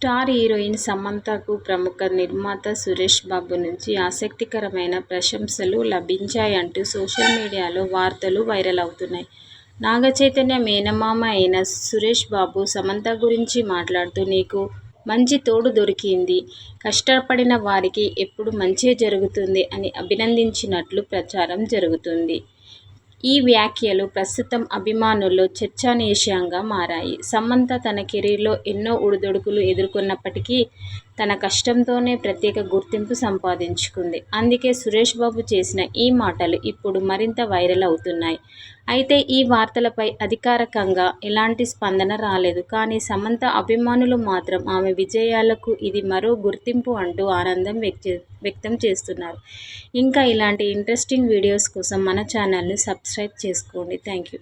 Star heroine సమంతకు ప్రముఖ నిర్మాత సురేష్ బాబు నుంచి ఆసక్తికరమైన ప్రశంసలు లభించాయంటూ సోషల్ మీడియాలో వార్తలు వైరల్ అవుతున్నాయి. నాగచైతన్య మేనమామ అయిన సురేష్ బాబు సమంత గురించి మాట్లాడుతూ, నీకు మంచి తోడు దొరికింది, కష్టపడిన వారికి ఎప్పుడూ మంచే జరుగుతుంది అని అభినందించినట్లు ప్రచారం జరుగుతుంది. ఈ వ్యాఖ్యలు ప్రస్తుతం అభిమానుల్లో చర్చనీయాంశంగా మారాయి. సమంత తన కెరీర్లో ఎన్నో ఒడిదుడుకులు ఎదుర్కొన్నప్పటికీ తన కష్టంతోనే ప్రత్యేక గుర్తింపు సంపాదించుకుంది. అందుకే సురేష్ బాబు చేసిన ఈ మాటలు ఇప్పుడు మరింత వైరల్ అవుతున్నాయి. అయితే ఈ వార్తలపై అధికారికంగా ఎలాంటి స్పందన రాలేదు. కానీ సమంత అభిమానులు మాత్రం ఆమె విజయాలకు ఇది మరో గుర్తింపు అంటూ ఆనందం వ్యక్తం చేస్తున్నారు. ఇంకా ఇలాంటి ఇంట్రెస్టింగ్ వీడియోస్ కోసం మన ఛానల్ని సబ్స్క్రైబ్ చేసుకోండి. Thank you.